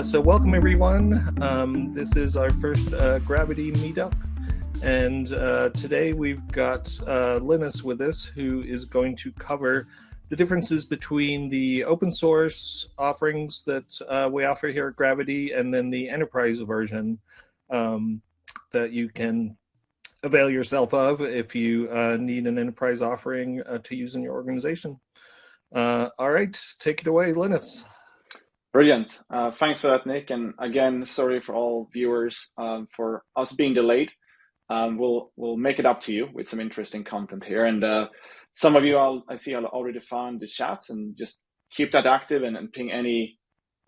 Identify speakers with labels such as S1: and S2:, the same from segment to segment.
S1: So welcome everyone. This is our first Gravitee Meetup, and today we've got Linus with us, who is going to cover the differences between the open source offerings that we offer here at Gravitee and then the enterprise version that you can avail yourself of if you need an enterprise offering to use in your organization. All right, take it away, Linus.
S2: Brilliant. Thanks for that, Nick. And again, sorry for all viewers for us being delayed. We'll make it up to you with some interesting content here. And some of you, I see, already found the chats, and just keep that active and ping any.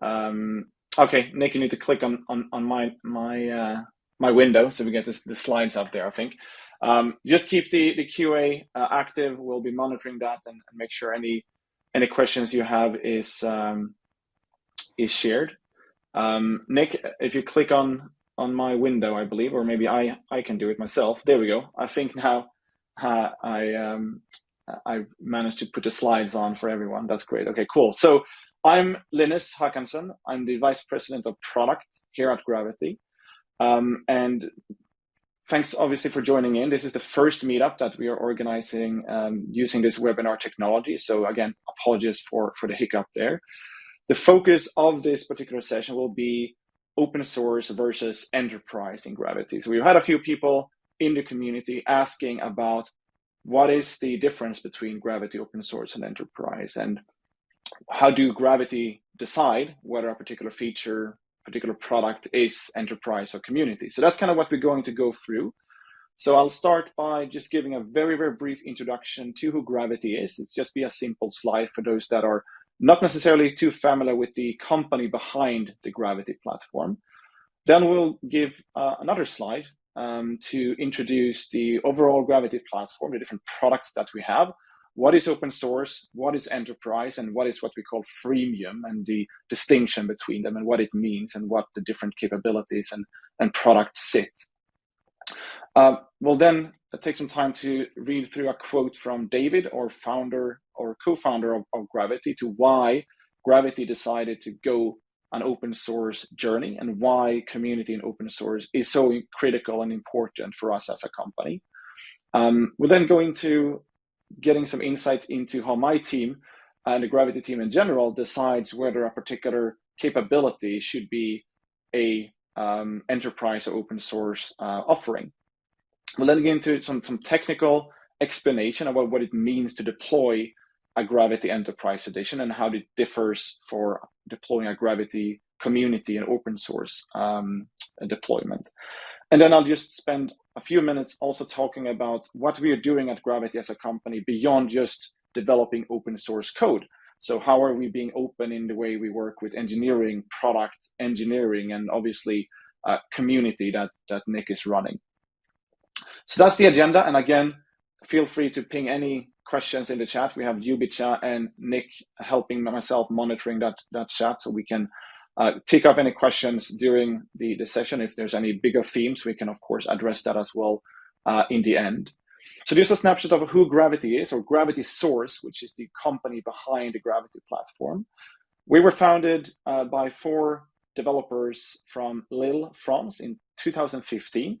S2: Okay, Nick, you need to click on my window so we get the slides up there. I think. Just keep the QA active. We'll be monitoring that and make sure any questions you have is shared. Nick, if you click on my window, I believe, or maybe I can do it myself. There we go. I think now I managed to put the slides on for everyone. That's great. Okay, cool. So I'm Linus Hakansson. I'm the Vice President of Product here at Gravitee. And thanks obviously for joining in. This is the first meetup that we are organizing using this webinar technology. So again, apologies for the hiccup there. The focus of this particular session will be open source versus enterprise in Gravitee. So we've had a few people in the community asking about what is the difference between Gravitee open source and enterprise, and how do Gravitee decide whether a particular feature, particular product is enterprise or community. So that's kind of what we're going to go through. So I'll start by just giving a very, very brief introduction to who Gravitee is. It's just be a simple slide for those that are not necessarily too familiar with the company behind the Gravitee platform. Then we'll give another slide to introduce the overall Gravitee platform, the different products that we have. What is open source, what is enterprise, and what is what we call freemium, and the distinction between them and what it means and what the different capabilities and products sit. We'll then take some time to read through a quote from David, or founder or co-founder of Gravitee, to why Gravitee decided to go an open source journey and why community and open source is so critical and important for us as a company. We'll then go into getting some insights into how my team and the Gravitee team in general decides whether a particular capability should be a enterprise or open source offering. We'll then get into some technical explanation about what it means to deploy a Gravitee Enterprise Edition and how it differs for deploying a Gravitee Community and open source deployment. And then I'll just spend a few minutes also talking about what we are doing at Gravitee as a company beyond just developing open source code. So how are we being open in the way we work with engineering, product engineering, and obviously community that Nick is running. So that's the agenda. And again, feel free to ping any questions in the chat. We have Yubicha and Nick helping myself monitoring that chat, so we can tick off any questions during the session. If there's any bigger themes, we can of course address that as well in the end. So this is a snapshot of who Gravitee is, or Gravitee Source, which is the company behind the Gravitee platform. We were founded by 4 developers from Lille, France in 2015.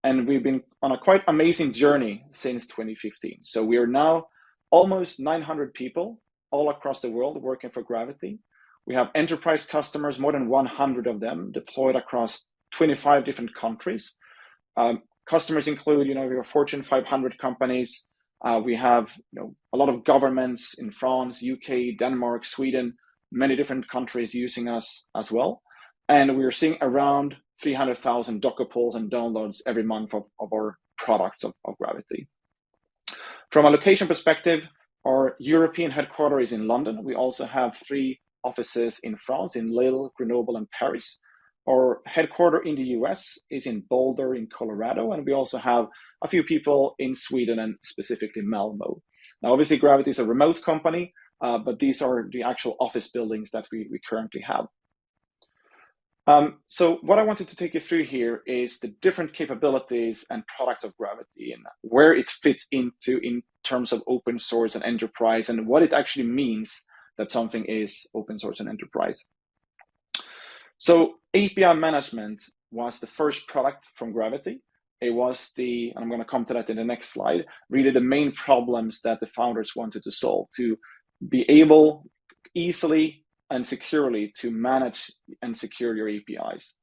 S2: And we've been on a quite amazing journey since 2015. So we are now almost 900 people all across the world working for Gravitee. We have enterprise customers, more than 100 of them, deployed across 25 different countries. Customers include, we have Fortune 500 companies. We have, a lot of governments in France, UK, Denmark, Sweden, many different countries using us as well. And we are seeing around 300,000 Docker pulls and downloads every month of our products of Gravitee. From a location perspective, our European headquarters is in London. We also have 3 offices in France, in Lille, Grenoble, and Paris. Our headquarters in the US is in Boulder in Colorado, and we also have a few people in Sweden and specifically Malmo. Now, obviously, Gravitee is a remote company, but these are the actual office buildings that we currently have. So what I wanted to take you through here is the different capabilities and products of Gravitee and where it fits into in terms of open source and enterprise, and what it actually means that something is open source and enterprise. So API management was the first product from Gravitee. It was and I'm going to come to that in the next slide, really the main problems that the founders wanted to solve, to be able easily and securely to manage and secure your APIs.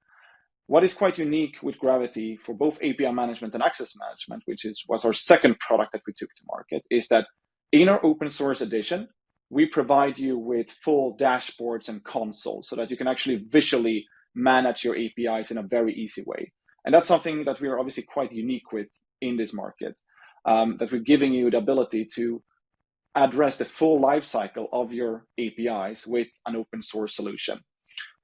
S2: What is quite unique with Gravitee for both API management and access management, which was our second product that we took to market, is that in our open source edition, we provide you with full dashboards and consoles so that you can actually visually manage your APIs in a very easy way. And that's something that we are obviously quite unique with in this market, that we're giving you the ability to address the full life cycle of your APIs with an open source solution.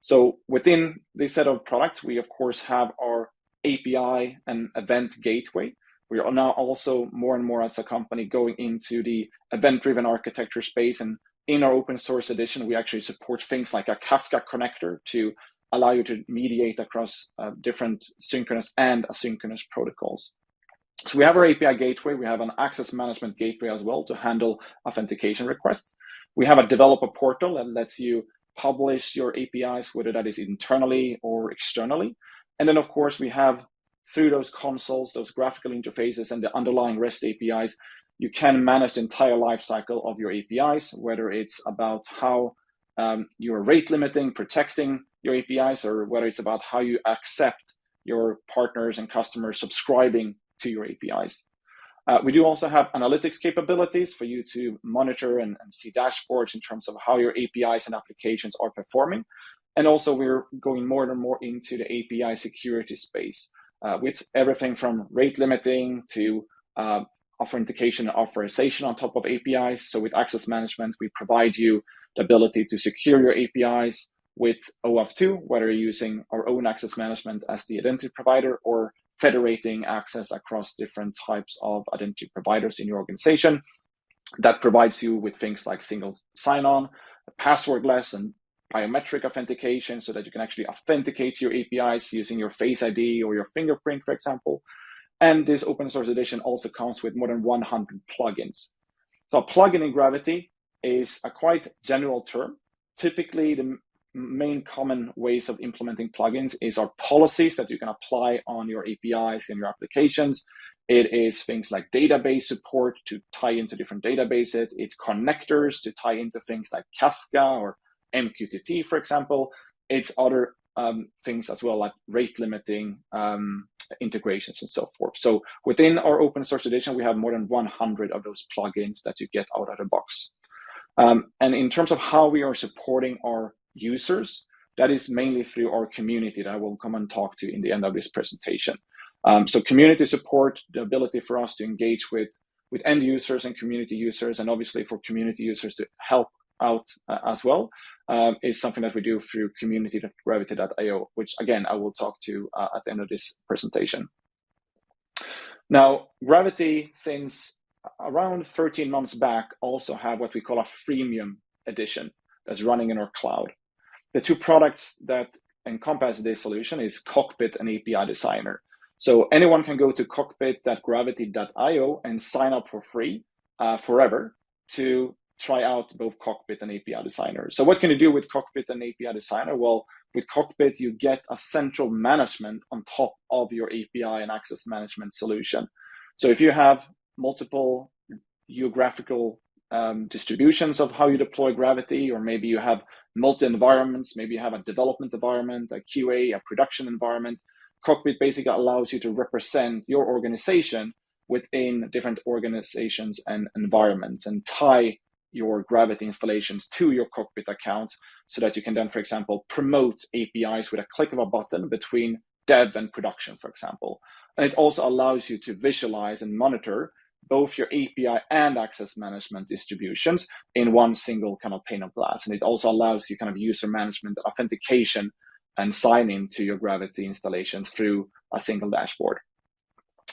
S2: So within this set of products, we of course have our API and event gateway. We are now also more and more as a company going into the event-driven architecture space. And in our open source edition, we actually support things like a Kafka connector to allow you to mediate across different synchronous and asynchronous protocols. So we have our API gateway. We have an access management gateway as well to handle authentication requests. We have a developer portal that lets you publish your APIs, whether that is internally or externally. And then, of course, we have through those consoles, those graphical interfaces, and the underlying REST APIs, you can manage the entire lifecycle of your APIs, whether it's about how you're rate limiting, protecting your APIs, or whether it's about how you accept your partners and customers subscribing to your APIs. We do also have analytics capabilities for you to monitor and see dashboards in terms of how your APIs and applications are performing. And also we're going more and more into the API security space with everything from rate limiting to authentication and authorization on top of APIs. So with access management, we provide you the ability to secure your APIs with OAuth 2, whether you're using our own access management as the identity provider or federating access across different types of identity providers in your organization. That provides you with things like single sign-on, passwordless, and biometric authentication so that you can actually authenticate your APIs using your Face ID or your fingerprint, for example. And this open source edition also comes with more than 100 plugins. So a plugin in Gravitee is a quite general term. Typically, the main common ways of implementing plugins is our policies that you can apply on your APIs and your applications. It is things like database support to tie into different databases. It's connectors to tie into things like Kafka or MQTT, for example. It's other things as well, like rate limiting integrations and so forth. So within our open source edition, we have more than 100 of those plugins that you get out of the box. And in terms of how we are supporting our users, that is mainly through our community that I will come and talk to in the end of this presentation. So community support, the ability for us to engage with end users and community users, and obviously for community users to help out as well, is something that we do through community.gravitee.io, which again, I will talk to at the end of this presentation. Now, Gravitee, since around 13 months back, also have what we call a freemium edition that's running in our cloud. The two products that encompass this solution is Cockpit and API Designer. So anyone can go to cockpit.gravitee.io and sign up for free forever to try out both Cockpit and API Designer. So what can you do with Cockpit and API Designer? Well, with Cockpit, you get a central management on top of your API and access management solution. So if you have multiple geographical distributions of how you deploy Gravitee, or maybe you have multi-environments, maybe you have a development environment, a QA, a production environment, Cockpit basically allows you to represent your organization within different organizations and environments and tie your Gravitee installations to your Cockpit account so that you can then, for example, promote APIs with a click of a button between dev and production, for example. And it also allows you to visualize and monitor both your API and access management distributions in one single kind of pane of glass. And it also allows you kind of user management, authentication, and sign in to your Gravitee installations through a single dashboard.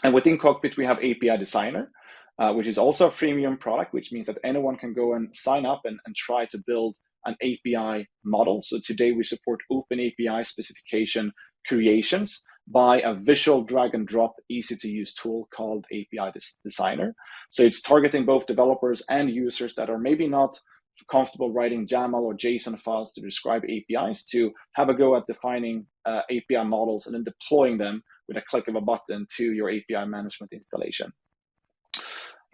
S2: And within Cockpit, we have API Designer, which is also a freemium product, which means that anyone can go and sign up and try to build an API model. So today we support open API specification creations by a visual drag and drop, easy to use tool called API Designer. So it's targeting both developers and users that are maybe not comfortable writing YAML or JSON files to describe APIs to have a go at defining API models and then deploying them with a click of a button to your API management installation.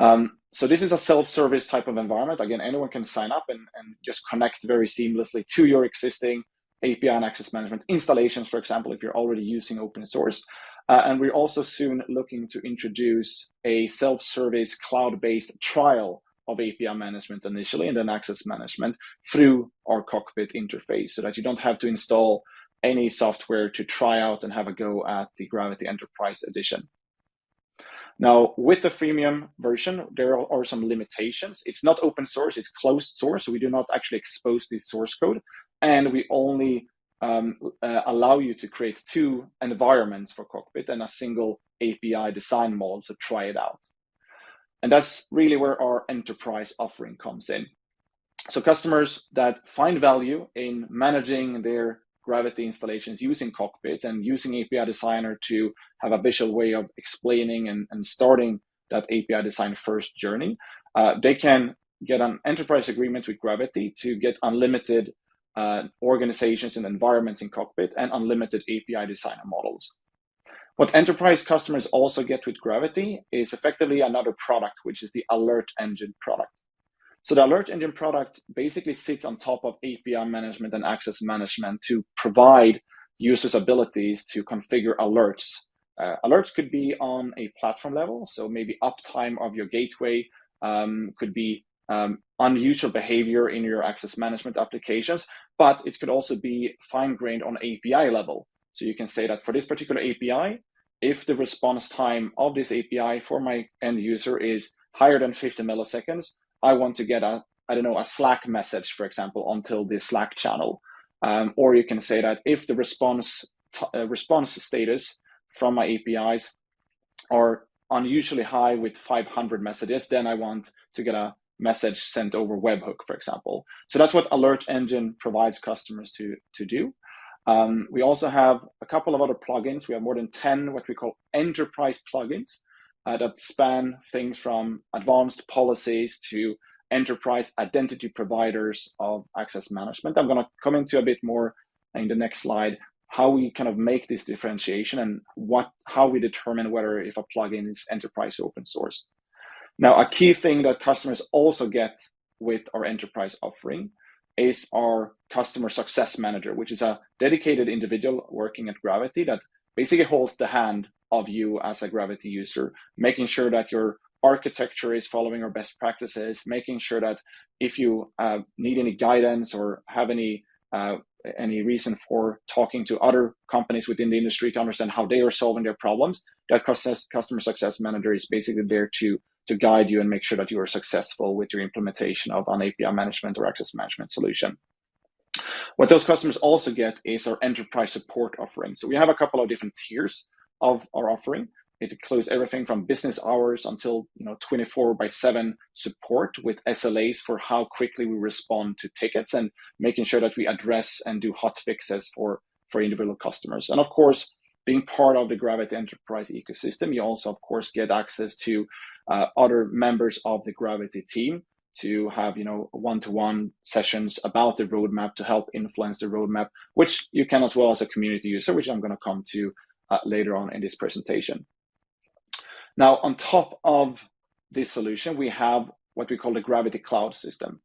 S2: So this is a self-service type of environment. Again, anyone can sign up and just connect very seamlessly to your existing API and access management installations, for example, if you're already using open source. And we're also soon looking to introduce a self-service cloud-based trial of API management initially, and then access management through our Cockpit interface, so that you don't have to install any software to try out and have a go at the Gravitee Enterprise Edition. Now, with the freemium version, there are some limitations. It's not open source, it's closed source, so we do not actually expose the source code, and we only allow you to create 2 environments for Cockpit and a single API design model to try it out. And that's really where our enterprise offering comes in. So customers that find value in managing their Gravitee installations using Cockpit and using API Designer to have a visual way of explaining and starting that API design first journey, they can get an enterprise agreement with Gravitee to get unlimited organizations and environments in Cockpit and unlimited API Designer models. What enterprise customers also get with Gravitee is effectively another product, which is the Alert Engine product. So the Alert Engine product basically sits on top of API management and access management to provide users abilities to configure alerts. Alerts could be on a platform level, so maybe uptime of your gateway, could be unusual behavior in your access management applications, but it could also be fine-grained on API level. So you can say that for this particular API, if the response time of this API for my end user is higher than 50 milliseconds, I want to get a Slack message, for example, until the Slack channel. Or you can say that if the response status from my APIs are unusually high with 500 messages, then I want to get a message sent over webhook, for example. So that's what Alert Engine provides customers to do. We also have a couple of other plugins. We have more than 10 what we call enterprise plugins that span things from advanced policies to enterprise identity providers of access management. I'm going to come into a bit more in the next slide how we kind of make this differentiation and how we determine whether if a plugin is enterprise open source. Now, a key thing that customers also get with our enterprise offering is our customer success manager, which is a dedicated individual working at Gravitee that basically holds the hand of you as a Gravitee user, making sure that your architecture is following our best practices, making sure that if you need any guidance or have any reason for talking to other companies within the industry to understand how they are solving their problems, that customer success manager is basically there to guide you and make sure that you are successful with your implementation of an API management or access management solution. What those customers also get is our enterprise support offering. So we have a couple of different tiers of our offering. It includes everything from business hours until 24/7 support with SLAs for how quickly we respond to tickets and making sure that we address and do hot fixes for individual customers. And of course, being part of the Gravitee Enterprise ecosystem, you also, of course, get access to other members of the Gravitee team to have one-to-one sessions about the roadmap to help influence the roadmap, which you can as well as a community user, which I'm going to come to later on in this presentation. Now, on top of this solution, we have what we call the Gravitee Cloud system.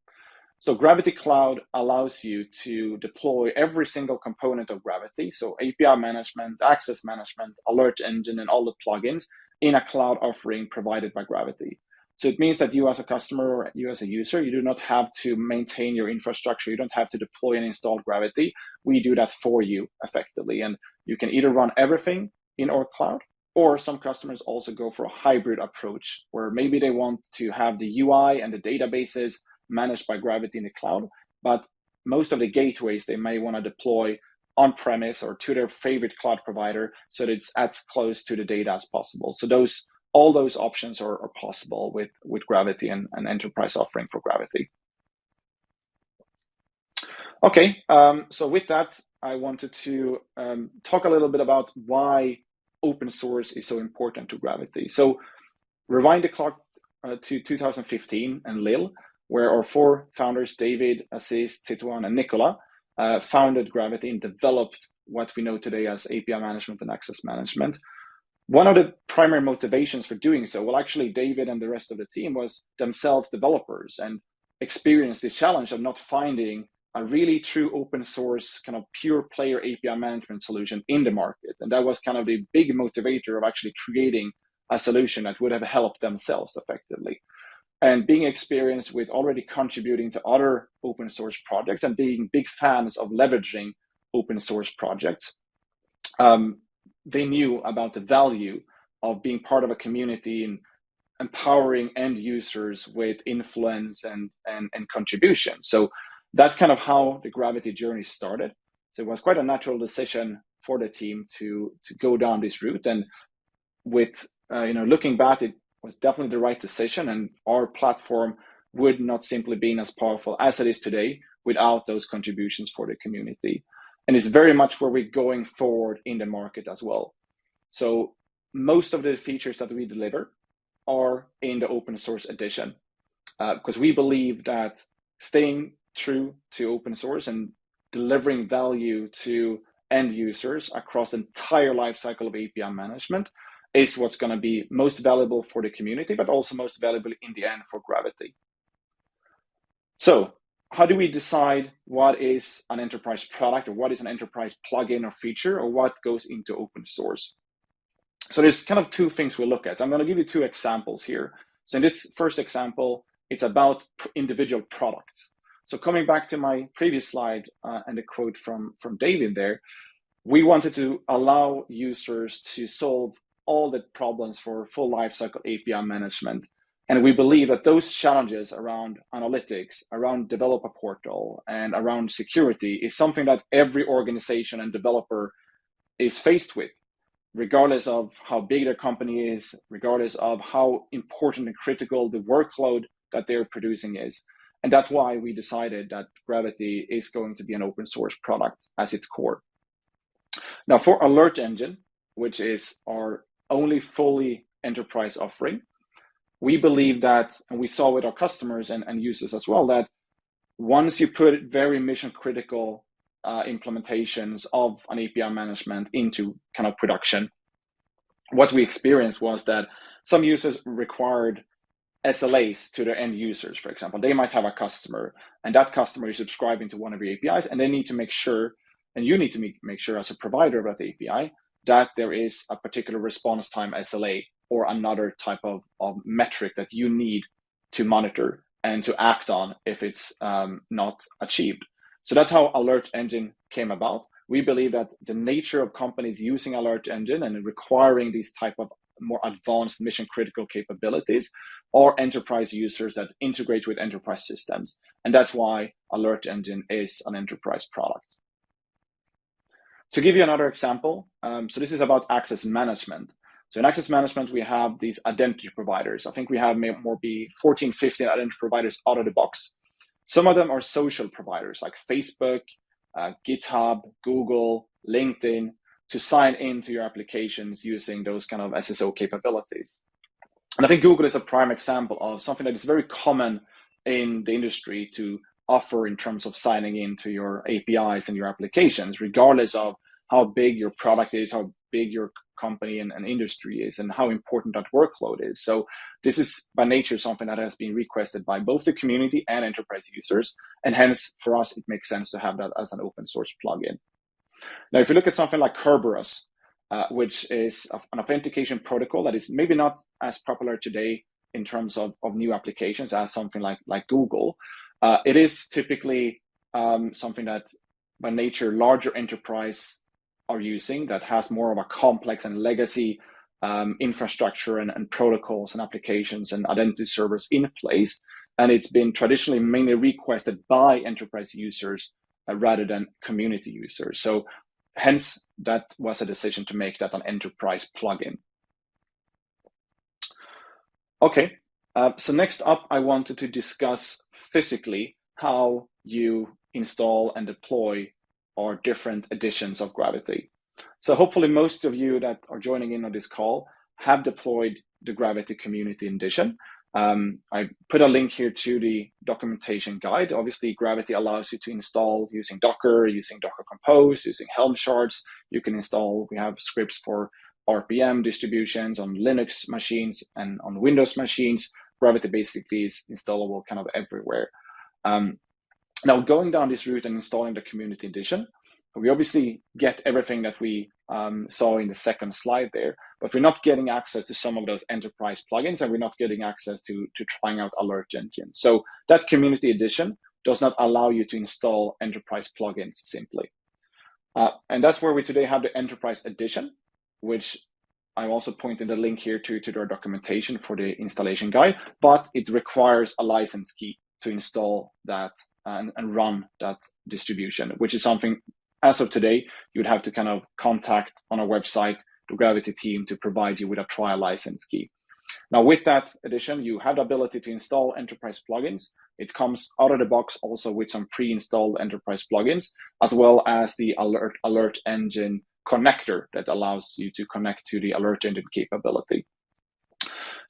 S2: So Gravitee Cloud allows you to deploy every single component of Gravitee, so API management, access management, Alert Engine, and all the plugins in a cloud offering provided by Gravitee. So it means that you as a customer or you as a user, you do not have to maintain your infrastructure. You don't have to deploy and install Gravitee. We do that for you effectively. And you can either run everything in our cloud, or some customers also go for a hybrid approach where maybe they want to have the UI and the databases managed by Gravitee in the cloud, but most of the gateways they may want to deploy on-premise or to their favorite cloud provider so that it's as close to the data as possible. So all those options are possible with Gravitee and an enterprise offering for Gravitee. Okay, so with that, I wanted to talk a little bit about why open source is so important to Gravitee. So rewind the clock to 2015 and Lil, where our 4 founders, David, Aziz, Titouan, and Nicola, founded Gravitee and developed what we know today as API management and access management. One of the primary motivations for doing so, well, actually, David and the rest of the team was themselves developers and experienced this challenge of not finding a really true open source kind of pure player API management solution in the market. And that was kind of the big motivator of actually creating a solution that would have helped themselves effectively. And being experienced with already contributing to other open source projects and being big fans of leveraging open source projects, they knew about the value of being part of a community and empowering end users with influence and contribution. So that's kind of how the Gravitee journey started. So it was quite a natural decision for the team to go down this route. And with looking back, it was definitely the right decision. And our platform would not simply be as powerful as it is today without those contributions for the community. And it's very much where we're going forward in the market as well. So most of the features that we deliver are in the open source edition, because we believe that staying true to open source and delivering value to end users across the entire lifecycle of API management is what's going to be most valuable for the community, but also most valuable in the end for Gravitee. So how do we decide what is an enterprise product or what is an enterprise plugin or feature or what goes into open source? So there's kind of 2 things we look at. I'm going to give you 2 examples here. So in this first example, it's about individual products. So coming back to my previous slide and the quote from David there, we wanted to allow users to solve all the problems for full lifecycle API management. And we believe that those challenges around analytics, around developer portal, and around security is something that every organization and developer is faced with, regardless of how big their company is, regardless of how important and critical the workload that they're producing is. And that's why we decided that Gravitee is going to be an open source product as its core. Now for Alert Engine, which is our only fully enterprise offering, we believe that, and we saw with our customers and users as well, that once you put very mission critical implementations of an API management into kind of production, what we experienced was that some users required SLAs to their end users. For example, they might have a customer and that customer is subscribing to one of your APIs, and they need to make sure, and you need to make sure as a provider of that API, that there is a particular response time SLA or another type of metric that you need to monitor and to act on if it's not achieved. So that's how Alert Engine came about. We believe that the nature of companies using Alert Engine and requiring these type of more advanced mission critical capabilities are enterprise users that integrate with enterprise systems. And that's why Alert Engine is an enterprise product. To give you another example, so this is about access management. So in access management, we have these identity providers. I think we have more be 14, 15 identity providers out of the box. Some of them are social providers like Facebook, GitHub, Google, LinkedIn, to sign into your applications using those kind of SSO capabilities. And I think Google is a prime example of something that is very common in the industry to offer in terms of signing into your APIs and your applications, regardless of how big your product is, how big your company and industry is, and how important that workload is. So this is by nature something that has been requested by both the community and enterprise users. And hence, for us, it makes sense to have that as an open source plugin. Now, if you look at something like Kerberos, which is an authentication protocol that is maybe not as popular today in terms of new applications as something like Google, it is typically something that by nature larger enterprise are using, that has more of a complex and legacy infrastructure and protocols and applications and identity servers in place. And it's been traditionally mainly requested by enterprise users rather than community users. So hence, that was a decision to make that an enterprise plugin. Okay, so next up, I wanted to discuss physically how you install and deploy our different editions of Gravitee. So hopefully most of you that are joining in on this call have deployed the Gravitee Community edition. I put a link here to the documentation guide. Obviously, Gravitee allows you to install using Docker, using Docker Compose, using Helm charts. You can install, we have scripts for RPM distributions on Linux machines and on Windows machines. Gravitee basically is installable kind of everywhere. Now, going down this route and installing the Community Edition, we obviously get everything that we saw in the second slide there, but we're not getting access to some of those enterprise plugins, and we're not getting access to trying out Alert Engine. So that Community Edition does not allow you to install enterprise plugins simply. And that's where we today have the Enterprise Edition, which I also pointed the link here to their documentation for the installation guide, but it requires a license key to install that and run that distribution, which is something, as of today, you'd have to kind of contact on our website the Gravitee team to provide you with a trial license key. Now, with that edition, you have the ability to install enterprise plugins. It comes out of the box also with some pre-installed enterprise plugins, as well as the Alert Engine connector that allows you to connect to the Alert Engine capability.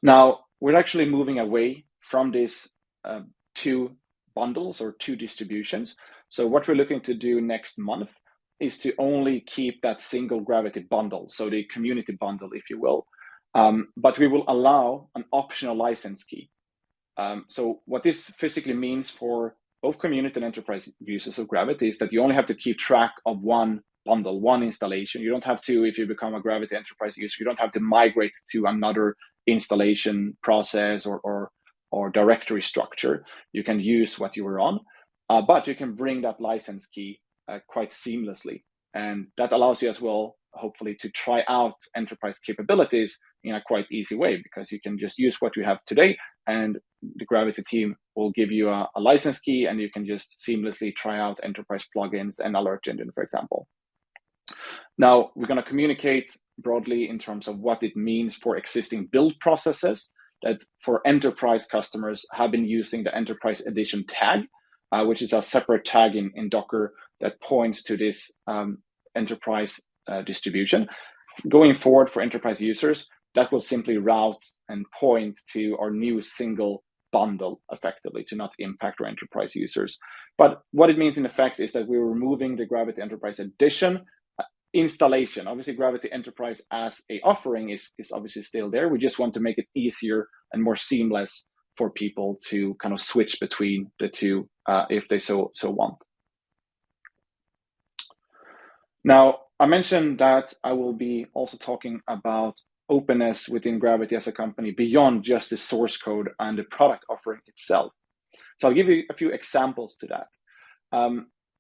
S2: Now, we're actually moving away from these two bundles or two distributions. So what we're looking to do next month is to only keep that single Gravitee bundle, so the community bundle, if you will. But we will allow an optional license key. So what this physically means for both community and enterprise users of Gravitee is that you only have to keep track of one bundle, one installation. You don't have to, if you become a Gravitee enterprise user, you don't have to migrate to another installation process or directory structure. You can use what you were on, but you can bring that license key quite seamlessly. And that allows you as well, hopefully, to try out enterprise capabilities in a quite easy way, because you can just use what you have today, and the Gravitee team will give you a license key, and you can just seamlessly try out enterprise plugins and Alert Engine, for example. Now, we're going to communicate broadly in terms of what it means for existing build processes that for enterprise customers have been using the Enterprise Edition tag, which is a separate tag in Docker that points to this enterprise distribution. Going forward for enterprise users, that will simply route and point to our new single bundle effectively to not impact our enterprise users. But what it means in effect is that we're removing the Gravitee Enterprise Edition installation. Obviously, Gravitee Enterprise as a offering is obviously still there. We just want to make it easier and more seamless for people to kind of switch between the two if they so want. Now, I mentioned that I will be also talking about openness within Gravitee as a company beyond just the source code and the product offering itself. So I'll give you a few examples to that.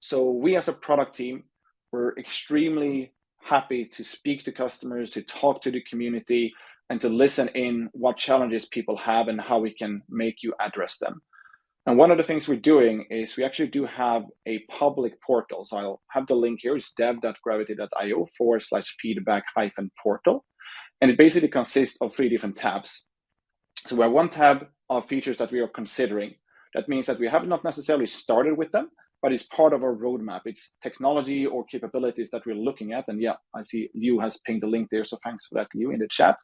S2: So we as a product team, we're extremely happy to speak to customers, to talk to the community, and to listen in what challenges people have and how we can make you address them. And one of the things we're doing is we actually do have a public portal. So I'll have the link here. It's dev.gravitee.io/feedback-portal. And it basically consists of 3 different tabs. So we have one tab of features that we are considering. That means that we have not necessarily started with them, but it's part of our roadmap. It's technology or capabilities that we're looking at. And yeah, I see Liu has pinged the link there. So thanks for that, Liu, in the chat.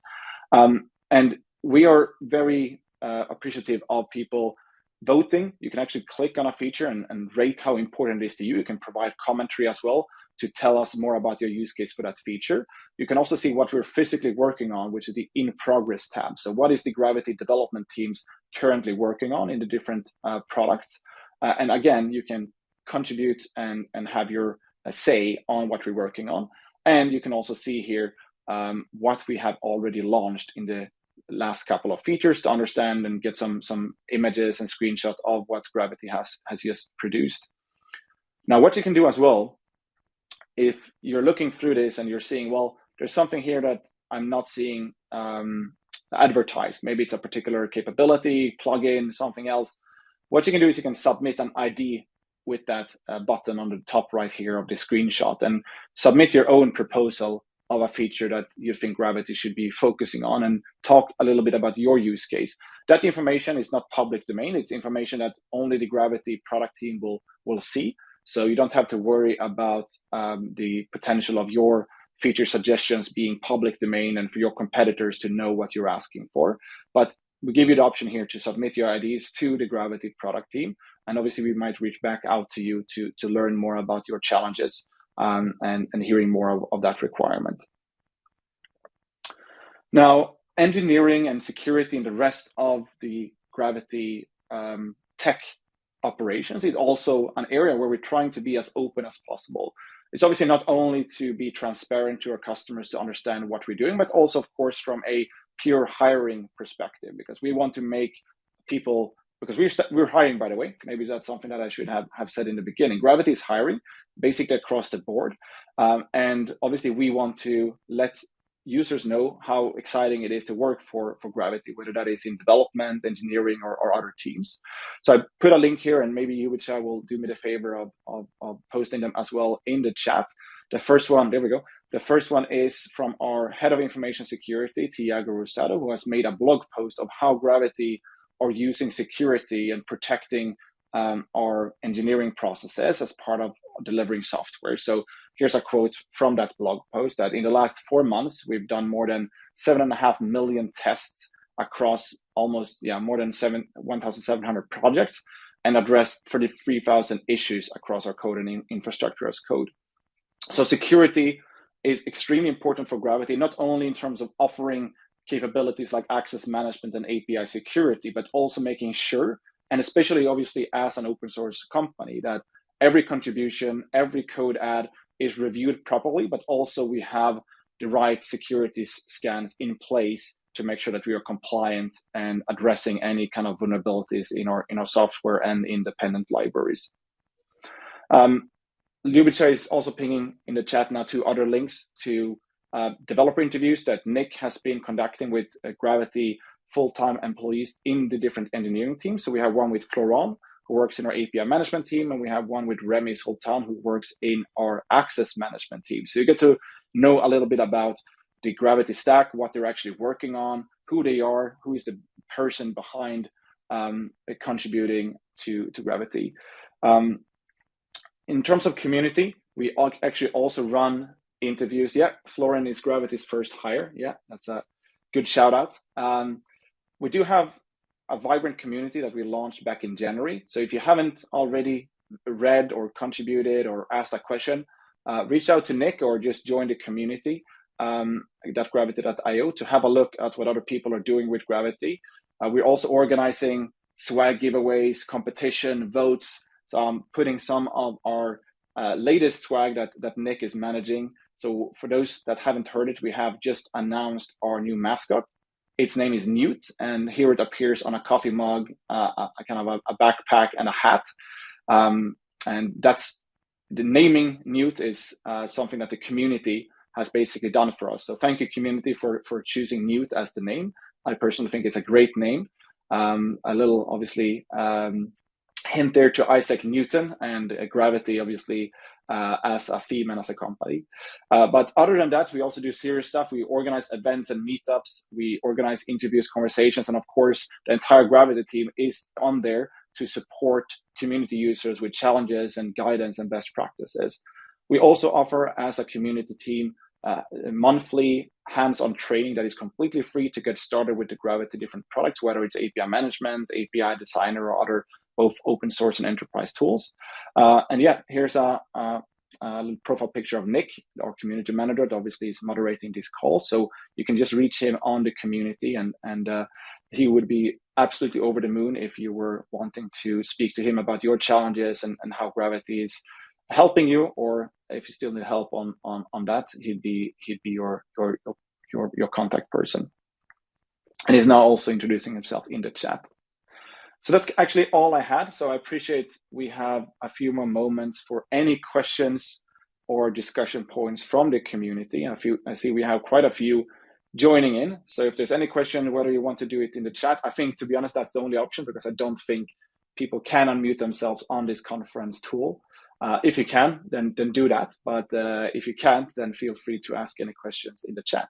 S2: And we are very appreciative of people voting. You can actually click on a feature and rate how important it is to you. You can provide commentary as well to tell us more about your use case for that feature. You can also see what we're physically working on, which is the in progress tab. So what is the Gravitee development teams currently working on in the different products? And again, you can contribute and have your say on what we're working on. And you can also see here what we have already launched in the last couple of features to understand and get some images and screenshots of what Gravitee has just produced. Now, what you can do as well, if you're looking through this and you're seeing, well, there's something here that I'm not seeing advertised. Maybe it's a particular capability, plugin, something else. What you can do is you can submit an ID with that button on the top right here of the screenshot and submit your own proposal of a feature that you think Gravitee should be focusing on and talk a little bit about your use case. That information is not public domain. It's information that only the Gravitee product team will see. So you don't have to worry about the potential of your feature suggestions being public domain and for your competitors to know what you're asking for. But we give you the option here to submit your ideas to the Gravitee product team. And obviously we might reach back out to you to learn more about your challenges and hearing more of that requirement. Now, engineering and security and the rest of the Gravitee tech operations is also an area where we're trying to be as open as possible. It's obviously not only to be transparent to our customers to understand what we're doing, but also, of course, from a pure hiring perspective, because we want to make people, because we're hiring, by the way, maybe that's something that I should have said in the beginning. Gravitee is hiring basically across the board. And obviously we want to let users know how exciting it is to work for Gravitee, whether that is in development, engineering, or other teams. So I put a link here, and maybe you, Vichai, will do me the favor of posting them as well in the chat. The first one, there we go. The first one is from our head of information security, Tiago Rosado, who has made a blog post of how Gravitee are using security and protecting our engineering processes as part of delivering software. So here's a quote from that blog post that in the last 4 months, we've done more than 7.5 million tests across almost more than 1,700 projects and addressed 33,000 issues across our code and infrastructure as code. So security is extremely important for Gravitee, not only in terms of offering capabilities like access management and API security, but also making sure, and especially obviously as an open source company, that every contribution, every code add is reviewed properly, but also we have the right security scans in place to make sure that we are compliant and addressing any kind of vulnerabilities in our software and independent libraries. Ljubica is also pinging in the chat now 2 other links to developer interviews that Nick has been conducting with Gravitee full-time employees in the different engineering teams. So we have one with Florent, who works in our API management team, and we have one with Remy Sultan, who works in our access management team. So you get to know a little bit about the Gravitee stack, what they're actually working on, who they are, who is the person behind contributing to Gravitee. In terms of community, we actually also run interviews. Yeah, Florian is Gravitee's first hire. Yeah, that's a good shout out. We do have a vibrant community that we launched back in January. So if you haven't already read or contributed or asked a question, reach out to Nick or just join the community at gravitee.io to have a look at what other people are doing with Gravitee. We're also organizing swag giveaways, competition, votes. So I'm putting some of our latest swag that Nick is managing. So for those that haven't heard it, we have just announced our new mascot. Its name is Newt, and here it appears on a coffee mug, a kind of a backpack and a hat. And that's the naming Newt is something that the community has basically done for us. So thank you, community, for choosing Newt as the name. I personally think it's a great name. A little, obviously, hint there to Isaac Newton and Gravitee, obviously, as a theme and as a company. But other than that, we also do serious stuff. We organize events and meetups. We organize interviews, conversations, and of course, the entire Gravitee team is on there to support community users with challenges and guidance and best practices. We also offer, as a community team, monthly hands-on training that is completely free to get started with the Gravitee different products, whether it's API management, API designer, or other both open source and enterprise tools. And yeah, here's a little profile picture of Nick, our community manager, that obviously is moderating this call. So you can just reach him on the community, and he would be absolutely over the moon if you were wanting to speak to him about your challenges and how Gravitee is helping you, or if you still need help on that, he'd be your contact person. And he's now also introducing himself in the chat. So that's actually all I had. So I appreciate we have a few more moments for any questions or discussion points from the community. And I see we have quite a few joining in. So if there's any question, whether you want to do it in the chat, I think, to be honest, that's the only option, because I don't think people can unmute themselves on this conference tool. If you can, then do that. But if you can't, then feel free to ask any questions in the chat.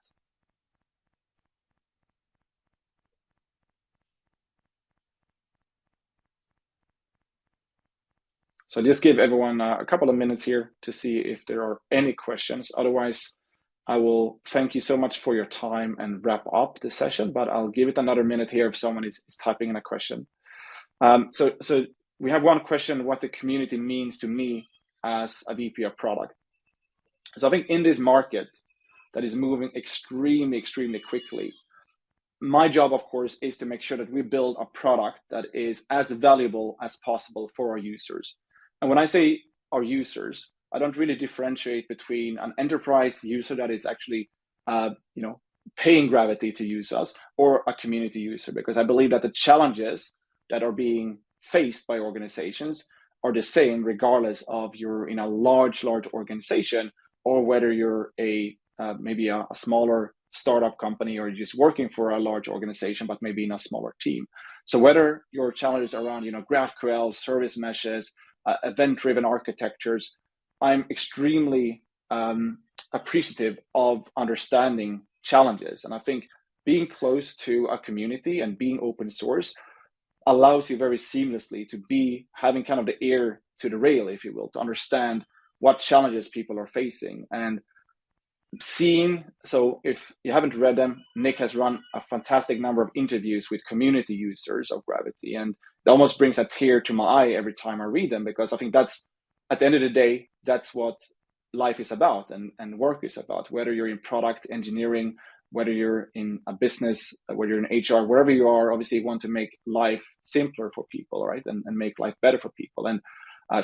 S2: So just give everyone a couple of minutes here to see if there are any questions. Otherwise, I will thank you so much for your time and wrap up the session, but I'll give it another minute here if someone is typing in a question. So we have one question, what the community means to me as a VP of product. So I think in this market that is moving extremely, extremely quickly, my job, of course, is to make sure that we build a product that is as valuable as possible for our users. And when I say our users, I don't really differentiate between an enterprise user that is actually, paying Gravitee to use us, or a community user, because I believe that the challenges that are being faced by organizations are the same, regardless of you're in a large organization or whether you're maybe a smaller startup company, or you're just working for a large organization, but maybe in a smaller team. So whether your challenges around, GraphQL, service meshes, event-driven architectures, I'm extremely appreciative of understanding challenges. And I think being close to a community and being open source allows you very seamlessly to be having kind of the ear to the rail, if you will, to understand what challenges people are facing. And so if you haven't read them, Nick has run a fantastic number of interviews with community users of Gravitee, and it almost brings a tear to my eye every time I read them, because I think that's, at the end of the day, that's what life is about and work is about. Whether you're in product engineering, whether you're in a business, whether you're in HR, wherever you are, obviously you want to make life simpler for people, right? And make life better for people. And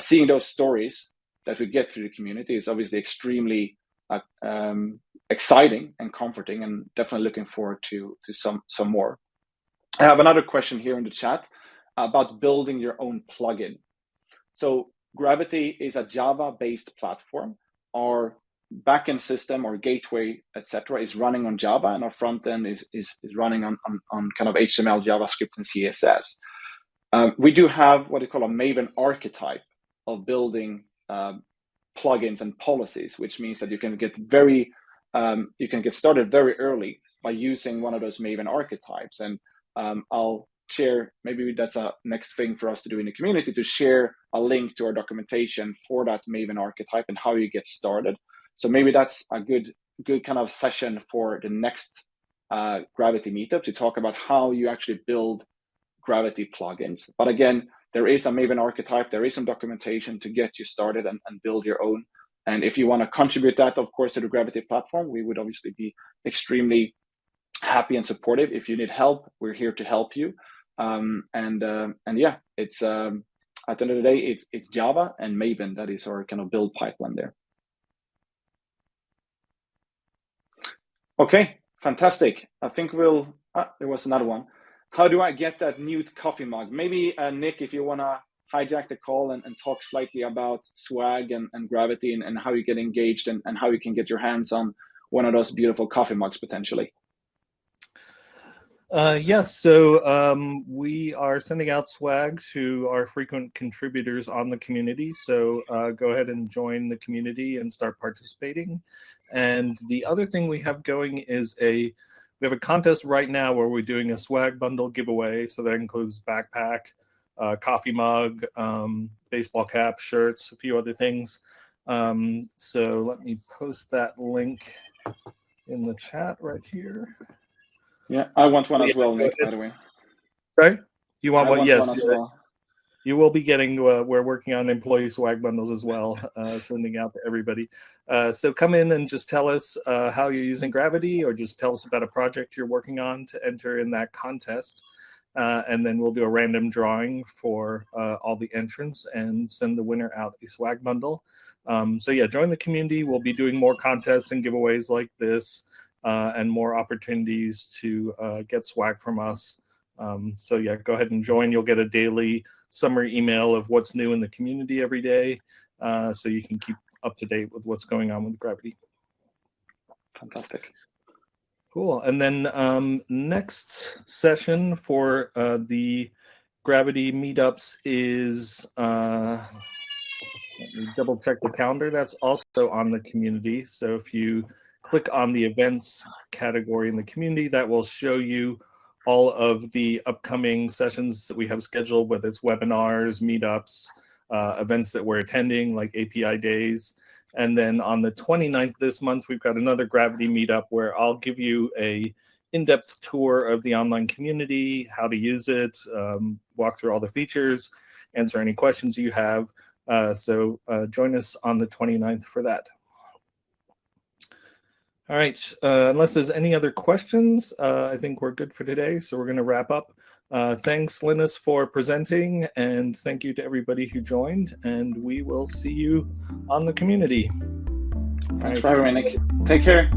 S2: seeing those stories that we get through the community is obviously extremely exciting and comforting, and definitely looking forward to some more. I have another question here in the chat about building your own plugin. So Gravitee is a Java-based platform. Our backend system or gateway, etc., is running on Java, and our front end is running on kind of HTML, JavaScript, and CSS. We do have what we call a Maven archetype of building plugins and policies, which means that you can get started very early by using one of those Maven archetypes. And I'll share, maybe that's a next thing for us to do in the community, to share a link to our documentation for that Maven archetype and how you get started. So maybe that's a good kind of session for the next Gravitee Meetup, to talk about how you actually build Gravitee plugins. But again, there is a Maven archetype, there is some documentation to get you started and build your own. And if you want to contribute that, of course, to the Gravitee platform, we would obviously be extremely happy and supportive. If you need help, we're here to help you. And yeah, it's at the end of the day, it's Java and Maven that is our kind of build pipeline there. Okay, fantastic. I think there was another one. How do I get that new coffee mug? Maybe Nick, if you want to hijack the call and talk slightly about swag and Gravitee and how you get engaged and how you can get your hands on one of those beautiful coffee mugs potentially.
S1: Yes, so we are sending out swag to our frequent contributors on the community. So go ahead and join the community and start participating. And the other thing we have going is we have a contest right now where we're doing a swag bundle giveaway. So that includes backpack, coffee mug, baseball cap, shirts, a few other things. So let me post that link in the chat right here.
S2: Yeah, I want one as well, Nick, by the way.
S1: Right? You want one? Yes.
S2: One as well.
S1: You will be getting, we're working on employee swag bundles as well, sending out to everybody. So come in and just tell us how you're using Gravitee, or just tell us about a project you're working on to enter in that contest. And then we'll do a random drawing for all the entrants and send the winner out a swag bundle. So yeah, join the community. We'll be doing more contests and giveaways like this, and more opportunities to get swag from us. So yeah, go ahead and join. You'll get a daily summary email of what's new in the community every day, so you can keep up to date with what's going on with Gravitee.
S2: Fantastic.
S1: Cool. And then next session for the Gravitee meetups is, let me double check the calendar. That's also on the community. So if you click on the events category in the community, that will show you all of the upcoming sessions that we have scheduled, whether it's webinars, meetups, events that we're attending, like API days. And then on the 29th this month, we've got another Gravitee Meetup where I'll give you a in-depth tour of the online community, how to use it, walk through all the features, answer any questions you have. So join us on the 29th for that. All right, unless there's any other questions, I think we're good for today. So we're going to wrap up. Thanks, Linus, for presenting, and thank you to everybody who joined, and we will see you on the community.
S2: Thanks for having me, Nick. Take care.